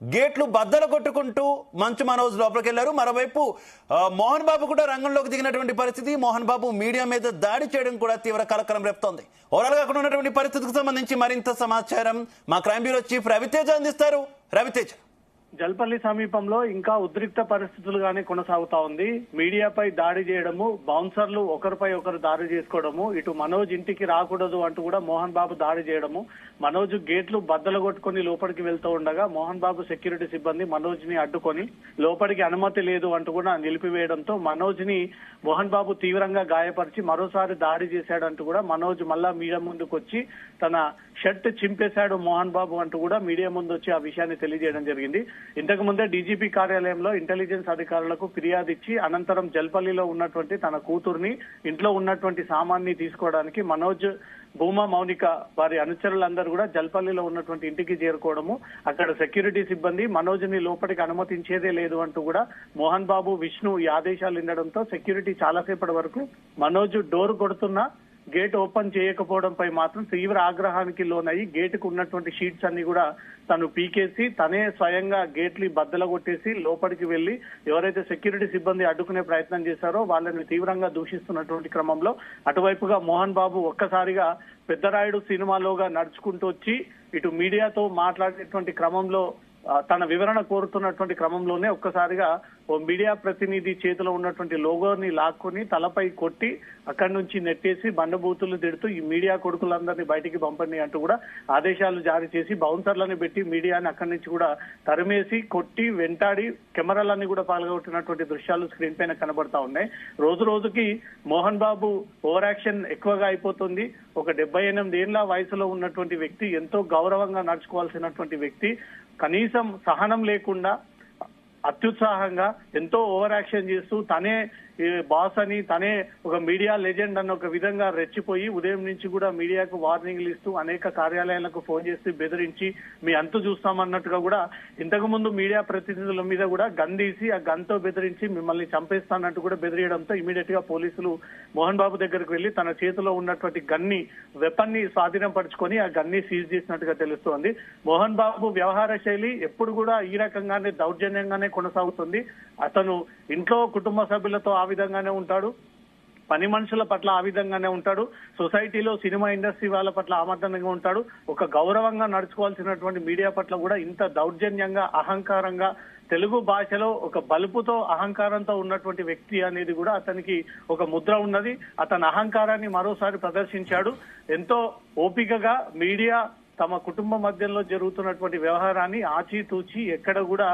గేట్లు బద్దలు కొట్టుకుంటూ మంచు మనోజ్ లోపలికి వెళ్లారు. మరోవైపు మోహన్ బాబు కూడా రంగంలోకి దిగినటువంటి పరిస్థితి. మోహన్ బాబు మీడియా మీద దాడి చేయడం కూడా తీవ్ర కలకలం రేపుతోంది. ఓవరాల్ గా అక్కడ ఉన్నటువంటి పరిస్థితికి సంబంధించి మరింత సమాచారం మా క్రైమ్ బ్యూరో చీఫ్ రవితేజ అందిస్తారు. రవితేజ, జల్పల్లి సమీపంలో ఇంకా ఉద్రిక్త పరిస్థితులుగానే కొనసాగుతా ఉంది. మీడియాపై దాడి చేయడము, బౌన్సర్లు ఒకరిపై ఒకరు దాడి చేసుకోవడము, ఇటు మనోజ్ ఇంటికి రాకూడదు అంటూ కూడా మోహన్ బాబు దాడి చేయడము, మనోజ్ గేట్లు బద్దలు కొట్టుకుని లోపలికి వెళ్తూ ఉండగా మోహన్ బాబు సెక్యూరిటీ సిబ్బంది మనోజ్ ని అడ్డుకొని లోపలికి అనుమతి లేదు అంటూ కూడా నిలిపివేయడంతో మనోజ్ ని మోహన్ బాబు తీవ్రంగా గాయపరిచి మరోసారి దాడి చేశాడంటూ కూడా మనోజ్ మళ్ళా మీడియా ముందుకు వచ్చి తన షర్ట్ చింపేశాడు మోహన్ బాబు అంటూ కూడా మీడియా ముందు వచ్చి ఆ విషయాన్ని తెలియజేయడం జరిగింది. ఇంతకు ముందే డీజీపీ కార్యాలయంలో ఇంటెలిజెన్స్ అధికారులకు ఫిర్యాదు ఇచ్చి అనంతరం జల్పల్లిలో ఉన్నటువంటి తన కూతుర్ని, ఇంట్లో ఉన్నటువంటి సామాన్ని తీసుకోవడానికి మనోజ్, భూమా, మౌనిక వారి అనుచరులందరూ కూడా జల్పల్లిలో ఉన్నటువంటి ఇంటికి చేరుకోవడము, అక్కడ సెక్యూరిటీ సిబ్బంది మనోజ్ ని లోపలికి అనుమతించేదే లేదు అంటూ కూడా మోహన్ బాబు, విష్ణు ఈ ఆదేశాలు ఉండడంతో సెక్యూరిటీ చాలాసేపటి వరకు మనోజ్ డోర్ కొడుతున్నా గేట్ ఓపెన్ చేయకపోవడంపై మాత్రం తీవ్ర ఆగ్రహానికి లోనయ్యి గేటుకు ఉన్నటువంటి షీట్స్ అన్ని కూడా తను పీకేసి తనే స్వయంగా గేట్లు బద్దలగొట్టేసి లోపలికి వెళ్లి ఎవరైతే సెక్యూరిటీ సిబ్బంది అడ్డుకునే ప్రయత్నం చేశారో వాళ్ళని తీవ్రంగా దూషిస్తున్నటువంటి క్రమంలో అటువైపుగా మోహన్ బాబు ఒక్కసారిగా పెద్దరాయుడు సినిమాలోగా నడుచుకుంటూ వచ్చి ఇటు మీడియాతో మాట్లాడేటువంటి క్రమంలో తన వివరణ కోరుతున్నటువంటి క్రమంలోనే ఒక్కసారిగా ఓ మీడియా ప్రతినిధి చేతిలో ఉన్నటువంటి లోగోని లాక్కొని తలపై కొట్టి అక్కడి నుంచి నెట్టేసి బండబూతులు తిడుతూ ఈ మీడియా కొడుకులందరినీ బయటికి పంపండి అంటూ కూడా ఆదేశాలు జారీ చేసి బౌన్సర్లను పెట్టి మీడియాని అక్కడి నుంచి కూడా తరిమేసి కొట్టి వెంటాడి కెమెరాలన్నీ కూడా పాల్గొట్టినటువంటి దృశ్యాలు స్క్రీన్ పైన కనబడతా ఉన్నాయి. రోజు రోజుకి మోహన్ బాబు ఓవర్ యాక్షన్ ఎక్కువగా అయిపోతుంది. ఒక 78 ఏళ్ల వయసులో ఉన్నటువంటి వ్యక్తి, ఎంతో గౌరవంగా నడుచుకోవాల్సినటువంటి వ్యక్తి, కనీసం సహనం లేకుండా అత్యుత్సాహంగా ఎంతో ఓవర్ యాక్షన్ చేస్తూ తనే బాస్ అని, తనే ఒక మీడియా లెజెండ్ అన్న ఒక విధంగా రెచ్చిపోయి ఉదయం నుంచి కూడా మీడియాకు వార్నింగ్లు ఇస్తూ అనేక కార్యాలయాలకు ఫోన్ చేసి బెదిరించి మీ అంతు చూస్తామన్నట్టుగా కూడా ఇంతకు ముందు మీడియా ప్రతినిధుల మీద కూడా గన్ తీసి ఆ గన్ తో బెదిరించి మిమ్మల్ని చంపేస్తానంటూ కూడా బెదిరియడంతో ఇమీడియట్ గా పోలీసులు మోహన్ బాబు దగ్గరకు వెళ్లి తన చేతిలో ఉన్నటువంటి గన్ని, వెపన్ ని స్వాధీనం పరుచుకొని ఆ గన్ని సీజ్ చేసినట్టుగా తెలుస్తోంది. మోహన్ బాబు వ్యవహార శైలి ఎప్పుడు కూడా ఈ రకంగానే దౌర్జన్యంగానే కొనసాగుతుంది. అతను ఇంట్లో కుటుంబ సభ్యులతో ఆ విధంగానే ఉంటాడు, పని మనుషుల పట్ల ఆ విధంగానే ఉంటాడు, సొసైటీలో సినిమా ఇండస్ట్రీ వాళ్ళ పట్ల ఆమర్దంగా ఉంటాడు. ఒక గౌరవంగా నడుచుకోవాల్సినటువంటి మీడియా పట్ల కూడా ఇంత దౌర్జన్యంగా, అహంకారంగా, తెలుగు భాషలో ఒక బలుపుతో అహంకారంతో ఉన్నటువంటి వ్యక్తి అనేది కూడా అతనికి ఒక ముద్ర ఉన్నది. అతని అహంకారాన్ని మరోసారి ప్రదర్శించాడు. ఎంతో ఓపికగా మీడియా తమ కుటుంబ మధ్యలో జరుగుతున్నటువంటి వ్యవహారాన్ని ఆచితూచి ఎక్కడ కూడా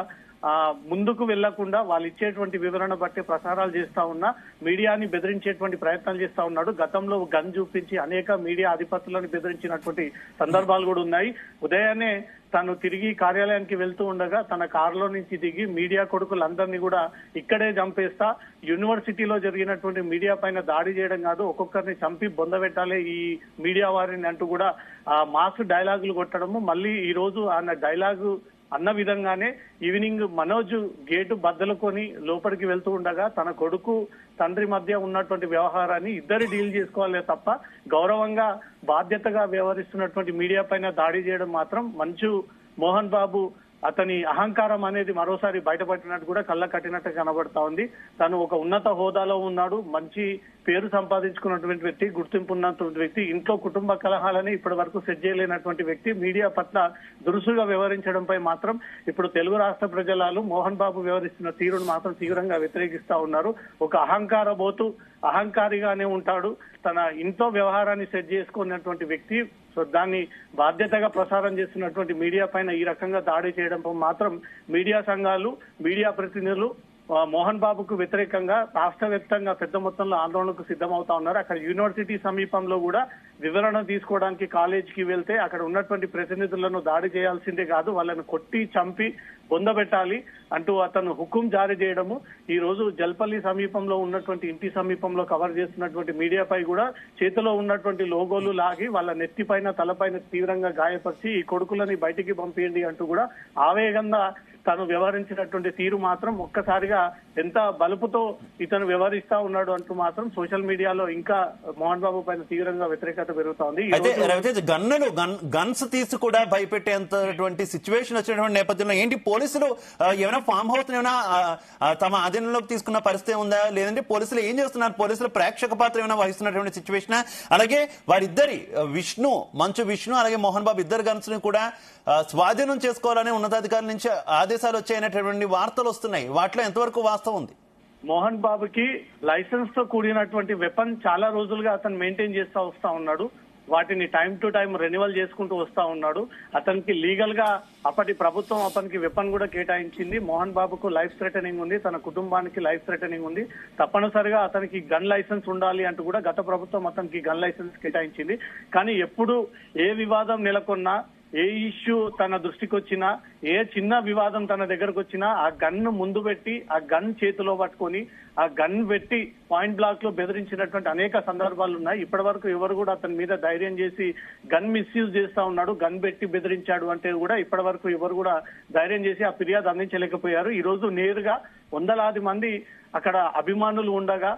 ముందుకు వెళ్లకుండా వాళ్ళు ఇచ్చేటువంటి వివరణ బట్టి ప్రసారాలు చేస్తా ఉన్నా మీడియాని బెదిరించేటువంటి ప్రయత్నాలు చేస్తా ఉన్నాడు. గతంలో గన్ చూపించి అనేక మీడియా అధిపతులను బెదిరించినటువంటి సందర్భాలు కూడా ఉన్నాయి. ఉదయాన్నే తను తిరిగి కార్యాలయానికి వెళ్తూ ఉండగా తన కారులో నుంచి దిగి మీడియా కొడుకులందరినీ కూడా ఇక్కడే చంపేస్తా, యూనివర్సిటీలో జరిగినటువంటి మీడియా పైన దాడి చేయడం కాదు, ఒక్కొక్కరిని చంపి బొందబెట్టాలి ఈ మీడియా వారిని అంటూ కూడా మాస్ డైలాగులు కొట్టడము, మళ్ళీ ఈ రోజు ఆయన డైలాగు అన్న విధంగానే ఈవినింగ్ మనోజ్ గేటు బద్దలుకొని లోపలికి వెళ్తూ ఉండగా తన కొడుకు, తండ్రి మధ్య ఉన్నటువంటి వ్యవహారాన్ని ఇద్దరు డీల్ చేసుకోవాలే తప్ప గౌరవంగా, బాధ్యతగా వ్యవహరిస్తున్నటువంటి మీడియా పైన దాడి చేయడం మాత్రం మంచు మోహన్ బాబు అతని అహంకారం అనేది మరోసారి బయటపడినట్టు కూడా కళ్ళ కట్టినట్టు కనబడతా ఉంది. తను ఒక ఉన్నత హోదాలో ఉన్నాడు, మంచి పేరు సంపాదించుకున్నటువంటి వ్యక్తి, గుర్తింపు ఉన్నటువంటి వ్యక్తి, ఇంట్లో కుటుంబ కలహాలని ఇప్పటి వరకు సెట్ చేయలేనటువంటి వ్యక్తి మీడియా పట్ల దురుసుగా వ్యవహరించడంపై మాత్రం ఇప్పుడు తెలుగు రాష్ట్ర ప్రజలు మోహన్ బాబు వ్యవహరిస్తున్న తీరును మాత్రం తీవ్రంగా వ్యతిరేకిస్తా ఉన్నారు. ఒక అహంకారబోతు, అహంకారిగానే ఉంటాడు. తన ఇంట్లో వ్యవహారాన్ని సెట్ చేసుకున్నటువంటి వ్యక్తి, సో దాన్ని బాధ్యతగా ప్రసారం చేస్తున్నటువంటి మీడియా పైన ఈ రకంగా దాడి చేయడంపై మాత్రం మీడియా సంఘాలు, మీడియా ప్రతినిధులు మోహన్ బాబుకు వ్యతిరేకంగా రాష్ట్ర వ్యాప్తంగా పెద్ద మొత్తంలో ఆందోళనకు సిద్ధమవుతా ఉన్నారు. అక్కడ యూనివర్సిటీ సమీపంలో కూడా వివరణ తీసుకోవడానికి కాలేజీకి వెళ్తే అక్కడ ఉన్నటువంటి ప్రతినిధులను దాడి చేయాల్సిందే కాదు, వాళ్ళను కొట్టి చంపి బొందబెట్టాలి అంటూ అతను హుకుం జారీ చేయడము, ఈ రోజు జల్పల్లి సమీపంలో ఉన్నటువంటి ఇంటి సమీపంలో కవర్ చేస్తున్నటువంటి మీడియాపై కూడా చేతిలో ఉన్నటువంటి లోగోలు లాగి వాళ్ళ నెత్తిపైన, తలపైన తీవ్రంగా గాయపరిచి ఈ కొడుకులని బయటికి పంపించండి అంటూ కూడా ఆవేగంగా తను వ్యవహరించినటువంటి తీరు మాత్రం ఒక్కసారిగా ఎంత బలుపుతో ఇతను వ్యవహరిస్తా ఉన్నాడు అంటూ మాత్రం సోషల్ మీడియాలో ఇంకా మోహన్ బాబు పైన తీవ్రంగా వ్యతిరేకత పెరుగుతోంది. అయితే రవితేజ్ గన్స్ తీసి కూడా భయపెట్టేంతటువంటి సిచ్యువేషన్ వచ్చినటువంటి నేపథ్యంలో ఏంటి పోలీసులు ఏమైనా ఫామ్ హౌస్ ఏమైనా తమ ఆధీనంలోకి తీసుకున్న పరిస్థితి ఉందా, లేదంటే పోలీసులు ఏం చేస్తున్నారు, పోలీసులు ప్రేక్షక పాత్ర ఏమైనా వహిస్తున్నటువంటి సిచ్యువేషన్? అలాగే వారిద్దరి మంచు విష్ణు అలాగే మోహన్ బాబు ఇద్దరు గన్స్ ని కూడా స్వాధీనం చేసుకోవాలని ఉన్నతాధికారుల నుంచి ఆదేశాలు వచ్చాయనేటటువంటి వార్తలు వస్తున్నాయి. వాటిలో ఎంతవరకు వాస్తవం ఉంది? మోహన్ బాబుకి లైసెన్స్ తో కూడినటువంటి వెపన్ చాలా రోజులుగా అతను మెయింటైన్ చేస్తా వస్తా ఉన్నాడు. వాటిని టైం టు టైం రెన్యువల్ చేసుకుంటూ వస్తా ఉన్నాడు. అతనికి లీగల్ గా అప్పటి ప్రభుత్వం అతనికి వెపన్ కూడా కేటాయించింది. మోహన్ బాబుకు లైఫ్ థ్రెటనింగ్ ఉంది, తన కుటుంబానికి లైఫ్ థ్రెటనింగ్ ఉంది. తప్పనిసరిగా అతనికి గన్ లైసెన్స్ ఉండాలి అంటూ కూడా గత ప్రభుత్వం అతనికి గన్ లైసెన్స్ కేటాయించింది. కానీ ఎప్పుడు ఏ వివాదం నెలకొన్నా, ఏ ఇష్యూ తన దృష్టికి వచ్చినా, ఏ చిన్న వివాదం తన దగ్గరకు వచ్చినా ఆ గన్ను ముందు పెట్టి ఆ గన్ చేతిలో పట్టుకొని ఆ గన్ పెట్టి పాయింట్ బ్లాక్ లో బెదిరించినటువంటి అనేక సందర్భాలు ఉన్నాయి. ఇప్పటి వరకు ఎవరు కూడా అతని మీద ధైర్యం చేసి గన్ మిస్యూజ్ చేస్తా ఉన్నాడు, గన్ పెట్టి బెదిరించాడు అంటే కూడా ఇప్పటి వరకు ఎవరు కూడా ధైర్యం చేసి ఆ ఫిర్యాదు అందించలేకపోయారు. ఈ రోజు నేరుగా వందలాది మంది అక్కడ అభిమానులు ఉండగా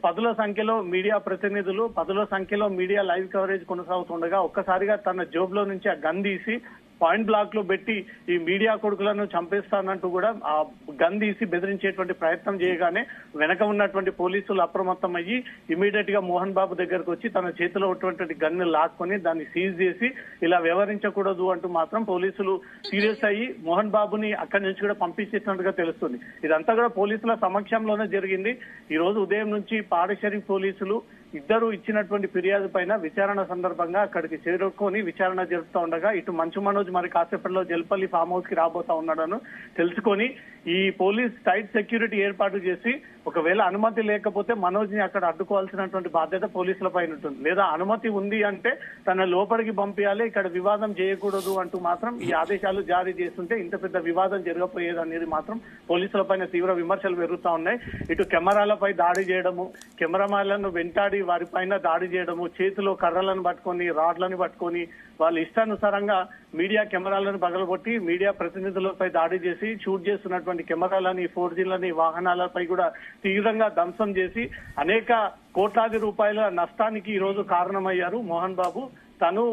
పదుల సంఖ్యలో మీడియా ప్రతినిధులు, పదుల సంఖ్యలో మీడియా లైవ్ కవరేజ్ కొనసాగుతుండగా ఒక్కసారిగా తన జోబులో నుంచి ఆ గన్ తీసి పాయింట్ బ్లాక్ లో పెట్టి ఈ మీడియా కొడుకులను చంపేస్తానంటూ కూడా ఆ గన్ తీసి బెదిరించేటువంటి ప్రయత్నం చేయగానే వెనక ఉన్నటువంటి పోలీసులు అప్రమత్తం అయ్యి ఇమీడియట్ గా మోహన్ బాబు దగ్గరకు వచ్చి తన చేతిలో ఉన్నటువంటి గన్ను లాక్కొని దాన్ని సీజ్ చేసి ఇలా వ్యవహరించకూడదు అంటూ మాత్రం పోలీసులు సీరియస్ అయ్యి మోహన్ బాబుని అక్కడి నుంచి కూడా పంపించేసినట్టుగా తెలుస్తుంది. ఇదంతా కూడా పోలీసుల సమక్షంలోనే జరిగింది. ఈ రోజు ఉదయం నుంచి పాడిషరీ పోలీసులు ఇద్దరు ఇచ్చినటువంటి ఫిర్యాదు పైన విచారణ సందర్భంగా అక్కడికి చేరుకొని విచారణ జరుపుతా ఉండగా ఇటు మంచు మనోజ్ మరి కాసేపట్లో జల్పల్లి ఫామ్ హౌస్ కి రాబోతా ఉన్నాడని తెలుసుకొని ఈ పోలీస్ టైట్ సెక్యూరిటీ ఏర్పాటు చేసి ఒకవేళ అనుమతి లేకపోతే మనోజ్ ని అక్కడ అడ్డుకోవాల్సినటువంటి బాధ్యత పోలీసుల పైన ఉంటుంది. లేదా అనుమతి ఉంది అంటే తన లోపలికి పంపించాలి, ఇక్కడ వివాదం చేయకూడదు అంటూ మాత్రం ఈ ఆదేశాలు జారీ చేస్తుంటే ఇంత పెద్ద వివాదం జరగపోయేది అనేది మాత్రం పోలీసుల పైన తీవ్ర విమర్శలు పెరుగుతా ఉన్నాయి. ఇటు కెమెరాలపై దాడి చేయడము, కెమెరామెన్లను వెంటాడి వారి పైన దాడి చేయడము, చేతిలో కర్రలను పట్టుకొని రాడ్లను పట్టుకొని వాళ్ళు ఇష్టానుసారంగా మీడియా కెమెరాలను పగలగొట్టి మీడియా ప్రతినిధులపై దాడి చేసి షూట్ చేస్తున్నటువంటి కెమెరాలని, 4Gలని, వాహనాలపై కూడా తీవ్రంగా ధ్వంసం చేసి అనేక కోట్లాది రూపాయల నష్టానికి ఈ రోజు కారణమయ్యారు మోహన్ బాబు. తను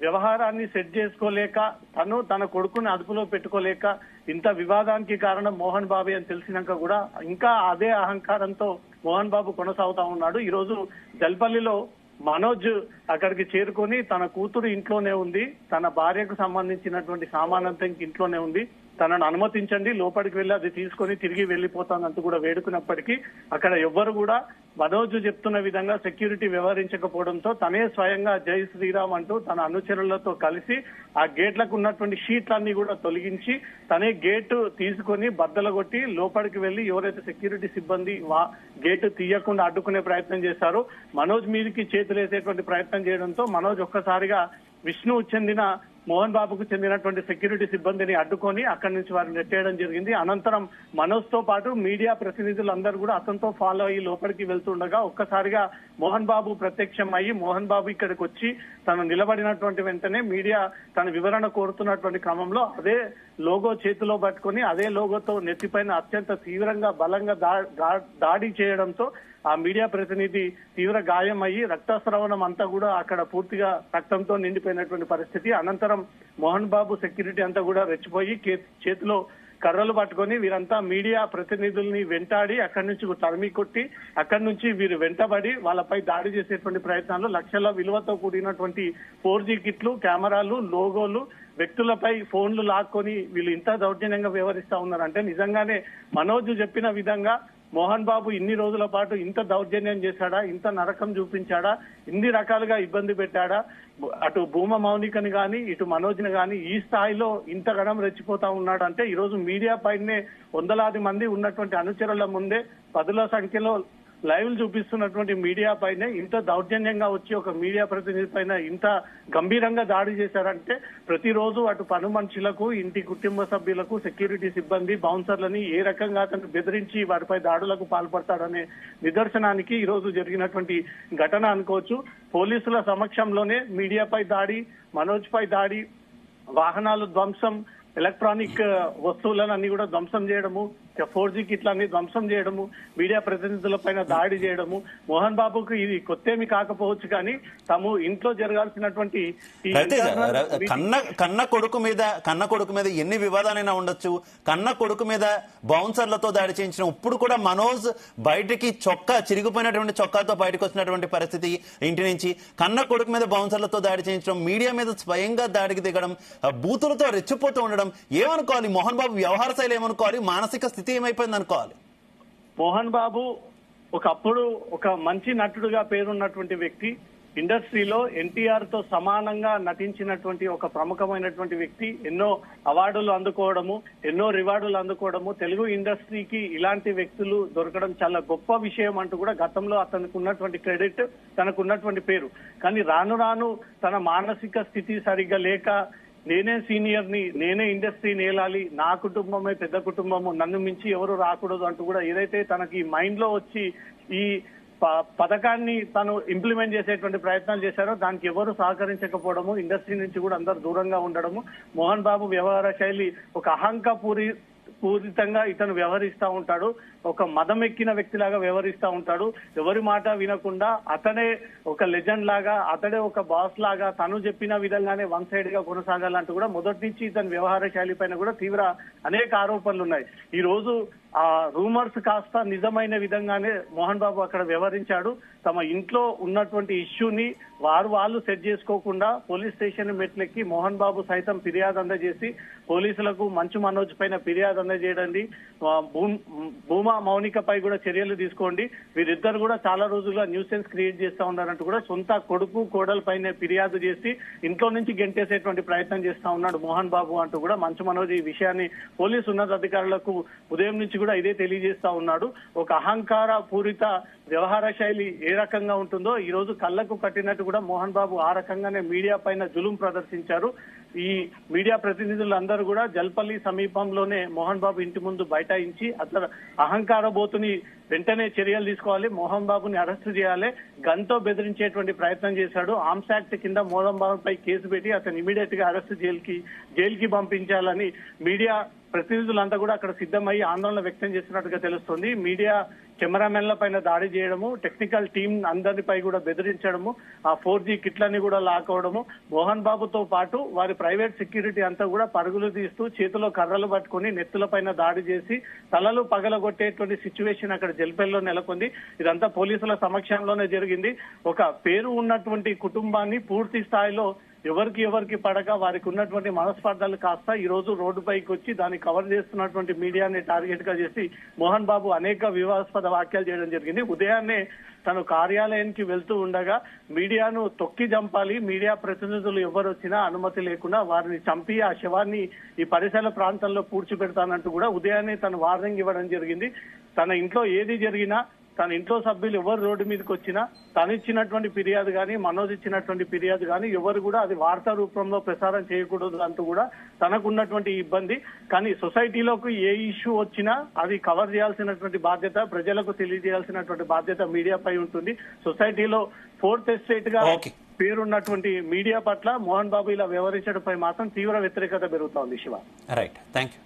వ్యవహారాన్ని సెట్ చేసుకోలేక, తన కొడుకుని అదుపులో పెట్టుకోలేక ఇంత వివాదానికి కారణం మోహన్ బాబే అని తెలిసినాక కూడా ఇంకా అదే అహంకారంతో మోహన్ బాబు కొనసాగుతా ఉన్నాడు. ఈ రోజు జల్పల్లిలో మనోజ్ అక్కడికి చేరుకొని తన కూతురు ఇంట్లోనే ఉంది, తన భార్యకు సంబంధించినటువంటి సామానంతా ఇంట్లోనే ఉంది, తనను అనుమతించండి లోపలికి వెళ్ళి అది తీసుకొని తిరిగి వెళ్లిపోతానంటూ కూడా వేడుకున్నప్పటికీ అక్కడ ఎవ్వరు కూడా మనోజ్ చెప్తున్న విధంగా సెక్యూరిటీ వ్యవహరించకపోవడంతో తనే స్వయంగా జై శ్రీరామ్ అంటూ తన అనుచరులతో కలిసి ఆ గేట్లకు ఉన్నటువంటి షీట్లన్నీ కూడా తొలగించి తనే గేటు తీసుకొని బద్దలగొట్టి లోపలికి వెళ్లి ఎవరైతే సెక్యూరిటీ సిబ్బంది గేటు తీయకుండా అడ్డుకునే ప్రయత్నం చేశారో మనోజ్ మీదకి చేతులేసేటువంటి ప్రయత్నం చేయడంతో మనోజ్ ఒక్కసారిగా విష్ణు చెందిన మోహన్ బాబుకు చెందినటువంటి సెక్యూరిటీ సిబ్బందిని అడ్డుకొని అక్కడి నుంచి వారిని నెట్టేయడం జరిగింది. అనంతరం మనోజ్ తో పాటు మీడియా ప్రతినిధులందరూ కూడా అతనితో ఫాలో అయ్యి లోపలికి వెళ్తుండగా ఒక్కసారిగా మోహన్ బాబు ప్రత్యక్షం అయ్యి మోహన్ బాబు ఇక్కడికి వచ్చి తను నిలబడినటువంటి వెంటనే మీడియా తన వివరణ కోరుతున్నటువంటి క్రమంలో అదే లోగో చేతిలో పట్టుకొని అదే లోగోతో నెత్తిపైన అత్యంత తీవ్రంగా బలంగా దాడి చేయడంతో ఆ మీడియా ప్రతినిధి తీవ్ర గాయం అయ్యి రక్తస్రవణం అంతా కూడా అక్కడ పూర్తిగా రక్తంతో నిండిపోయినటువంటి పరిస్థితి. అనంతరం మోహన్ బాబు సెక్యూరిటీ అంతా కూడా రెచ్చిపోయి చేతిలో కర్రలు పట్టుకొని వీరంతా మీడియా ప్రతినిధుల్ని వెంటాడి అక్కడి నుంచి తరిమి కొట్టి అక్కడి నుంచి వీరు వెంటబడి వాళ్ళపై దాడి చేసేటువంటి ప్రయత్నాలు, లక్షల విలువతో కూడినటువంటి 4G కిట్లు, కెమెరాలు, లోగోలు, వ్యక్తులపై ఫోన్లు లాక్కొని వీళ్ళు ఇంత దౌర్జన్యంగా వ్యవహరిస్తా ఉన్నారంటే నిజంగానే మనోజ్ చెప్పిన విధంగా మోహన్ బాబు ఇన్ని రోజుల పాటు ఇంత దౌర్జన్యం చేశాడా, ఇంత నరకం చూపించాడా, ఇన్ని రకాలుగా ఇబ్బంది పెట్టాడా, అటు భూమ మౌనికని గాని ఇటు మనోజ్ని గాని ఈ స్థాయిలో ఇంత గణం రెచ్చిపోతా ఉన్నాడు అంటే ఈ రోజు మీడియా పైనే వందలాది మంది ఉన్నటువంటి అనుచరుల ముందే పదుల సంఖ్యలో లైవ్లు చూపిస్తున్నటువంటి మీడియా పైన ఇంత దౌర్జన్యంగా వచ్చి ఒక మీడియా ప్రతినిధి పైన ఇంత గంభీరంగా దాడి చేశారంటే ప్రతిరోజు అటు పను మనుషులకు, ఇంటి కుటుంబ సభ్యులకు, సెక్యూరిటీ సిబ్బంది, బౌన్సర్లని ఏ రకంగా అతను బెదిరించి వారిపై దాడులకు పాల్పడతాడనే నిదర్శనానికి ఈ రోజు జరిగినటువంటి ఘటన అనుకోవచ్చు. పోలీసుల సమక్షంలోనే మీడియాపై దాడి, మనోజ్ పై దాడి, వాహనాలు ధ్వంసం, ఎలక్ట్రానిక్ వస్తువులను అన్ని కూడా ధ్వంసం చేయడము, 4G కిట్లన్నీ ధ్వంసం చేయడము, మీడియా ప్రతినిధుల పైన దాడి చేయడము. మోహన్ బాబుకు ఇది కొత్తేమి కాకపోవచ్చు, కానీ తాము ఇంట్లో జరగాల్సినటువంటి కన్న కొడుకు మీద ఎన్ని వివాదాలైనా ఉండొచ్చు. కన్న కొడుకు మీద బౌన్సర్లతో దాడి చేయించిన ఇప్పుడు కూడా మనోజ్ బయటికి చిరిగిపోయినటువంటి చొక్కాతో బయటకు వచ్చినటువంటి పరిస్థితి ఇంటి నుంచి. కన్న కొడుకు మీద బౌన్సర్లతో దాడి చేయించడం, మీడియా మీద స్వయంగా దాడికి దిగడం, బూతులతో రెచ్చిపోతూ ఉండడం, ఏమనుకోవాలి? మోహన్ బాబు వ్యవహార శైలి ఏమనుకోవాలి? మానసిక స్థితి ఏమైపోయింది అనుకోవాలి? మోహన్ బాబు ఒకప్పుడు ఒక మంచి నటుడుగా పేరున్నటువంటి వ్యక్తి, ఇండస్ట్రీలో ఎన్టీఆర్ తో సమానంగా నటించినటువంటి ఒక ప్రముఖమైనటువంటి వ్యక్తి, ఎన్నో అవార్డులు అందుకోవడము, ఎన్నో రివార్డులు అందుకోవడము. తెలుగు ఇండస్ట్రీకి ఇలాంటి వ్యక్తులు దొరకడం చాలా గొప్ప విషయం అంటూ కూడా గతంలో అతనికి ఉన్నటువంటి క్రెడిట్, తనకు ఉన్నటువంటి పేరు. కానీ రాను రాను తన మానసిక స్థితి సరిగ్గా లేక, నేనే సీనియర్ని, నేనే ఇండస్ట్రీని ఏలాలి, నా కుటుంబమే పెద్ద కుటుంబము, నన్ను మించి ఎవరు రాకూడదు అంటూ కూడా ఏదైతే తనకి మైండ్ లో వచ్చి ఈ పథకాన్ని తను ఇంప్లిమెంట్ చేసేటువంటి ప్రయత్నాలు చేశారో దానికి ఎవరు సహకరించకపోవడము, ఇండస్ట్రీ నుంచి కూడా అందరు దూరంగా ఉండడము. మోహన్ బాబు వ్యవహార శైలి ఒక పూరితంగా ఇతను వ్యవహరిస్తూ ఉంటాడు, ఒక మదం ఎక్కిన వ్యక్తిలాగా వ్యవహరిస్తూ ఉంటాడు. ఎవరి మాట వినకుండా అతడే ఒక లెజెండ్ లాగా, అతడే ఒక బాస్ లాగా, తను చెప్పిన విధంగానే వన్ సైడ్ గా కొనసాగాలంటూ కూడా మొదటి నుంచి ఇతని వ్యవహార శైలి పైన కూడా తీవ్ర అనేక ఆరోపణలు ఉన్నాయి. ఈ రోజు ఆ రూమర్స్ కాస్త నిజమైన విధంగానే మోహన్ బాబు అక్కడ వ్యవహరించాడు. తమ ఇంట్లో ఉన్నటువంటి ఇష్యూని వాళ్ళు సెట్ చేసుకోకుండా పోలీస్ స్టేషన్ మెట్లెక్కి మోహన్ బాబు సైతం ఫిర్యాదు అందజేసి పోలీసులకు మంచు మనోజ్ పైన ఫిర్యాదు అందజేయండి, భూమా మౌనికపై కూడా చర్యలు తీసుకోండి, వీరిద్దరు కూడా చాలా రోజులుగా న్యూసెన్స్ క్రియేట్ చేస్తా ఉన్నారంటూ కూడా సొంత కొడుకు కోడల పైన ఫిర్యాదు చేసి ఇంట్లో నుంచి గెంటేసేటువంటి ప్రయత్నం చేస్తా ఉన్నాడు మోహన్ బాబు అంటూ కూడా మంచు మనోజ్ ఈ విషయాన్ని పోలీసు ఉన్నతాధికారులకు ఉదయం నుంచి కూడా ఇదే తెలియజేస్తా ఉన్నాడు. ఒక అహంకార పూరిత వ్యవహార శైలి ఏ రకంగా ఉంటుందో ఈ రోజు కళ్లకు కట్టినట్టు కూడా మోహన్ బాబు ఆ రకంగానే మీడియా పైన జులుం ప్రదర్శించారు. ఈ మీడియా ప్రతినిధులందరూ కూడా జల్పల్లి సమీపంలోనే మోహన్ బాబు ఇంటి ముందు బైఠాయించి అతను అహంకార బోతుని వెంటనే చర్యలు తీసుకోవాలి, మోహన్ బాబుని అరెస్ట్ చేయాలి, గన్తో బెదిరించేటువంటి ప్రయత్నం చేశాడు. ఆర్మ్స్ యాక్ట్ కింద మోహన్ బాబుపై కేసు పెట్టి అతను ఇమీడియట్ గా అరెస్ట్ జైలుకి పంపించాలని మీడియా ప్రతినిధులంతా కూడా అక్కడ సిద్ధమయ్యి ఆందోళన వ్యక్తం చేస్తున్నట్టుగా తెలుస్తుంది. మీడియా కెమెరామెన్ల పైన దాడి చేయడము, టెక్నికల్ టీం అందరిపై కూడా బెదిరించడము, ఆ 4G కిట్లని కూడా లాక్కోవడము, మోహన్ బాబుతో పాటు వారి ప్రైవేట్ సెక్యూరిటీ అంతా కూడా పరుగులు తీస్తూ చేతిలో కర్రలు పట్టుకుని నెత్తుల పైన దాడి చేసి తలలు పగలగొట్టేటువంటి సిచ్యువేషన్ అక్కడ జల్పేల్లో నెలకొంది. ఇదంతా పోలీసుల సమక్షంలోనే జరిగింది. ఒక పేరు ఉన్నటువంటి కుటుంబాన్ని పూర్తి స్థాయిలో ఎవరికి పడక వారికి ఉన్నటువంటి మనస్పర్ధలు కాస్త ఈ రోజు రోడ్డుపైకి వచ్చి దాన్ని కవర్ చేస్తున్నటువంటి మీడియాని టార్గెట్ గా చేసి మోహన్ బాబు అనేక వివాదాస్పద వ్యాఖ్యలు చేయడం జరిగింది. ఉదయాన్నే తను కార్యాలయానికి వెళ్తూ ఉండగా మీడియాను తొక్కి చంపాలి, మీడియా ప్రతినిధులు ఎవరు వచ్చినా అనుమతి లేకుండా వారిని చంపి ఆ శవాన్ని ఈ పరిసర ప్రాంతంలో పూడ్చిపెడతానంటూ కూడా ఉదయాన్నే తను వార్నింగ్ ఇవ్వడం జరిగింది. తన ఇంట్లో ఏది జరిగినా, తన ఇంట్లో సభ్యులు ఎవరు రోడ్డు మీదకి వచ్చినా తను ఇచ్చినటువంటి ఫిర్యాదు కానీ, మనోజ్ ఇచ్చినటువంటి ఫిర్యాదు కానీ ఎవరు కూడా అది వార్తా రూపంలో ప్రసారం చేయకూడదు అంటూ కూడా తనకున్నటువంటి ఇబ్బంది. కానీ సొసైటీలోకి ఏ ఇష్యూ వచ్చినా అది కవర్ చేయాల్సినటువంటి బాధ్యత, ప్రజలకు తెలియజేయాల్సినటువంటి బాధ్యత మీడియాపై ఉంటుంది. సొసైటీలో 4th ఎస్టేట్ గా పేరున్నటువంటి మీడియా పట్ల మోహన్ బాబు ఇలా వ్యవహరించడంపై మాత్రం తీవ్ర వ్యతిరేకత పెరుగుతోంది. Shiva, right, thank you.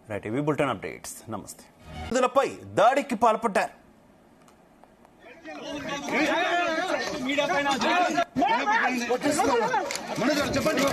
Right, ఇవి బులెటిన్ అప్డేట్స్. నమస్తే. నిధులపై దాడికి పాల్పడ్డారు. చెప్పండి.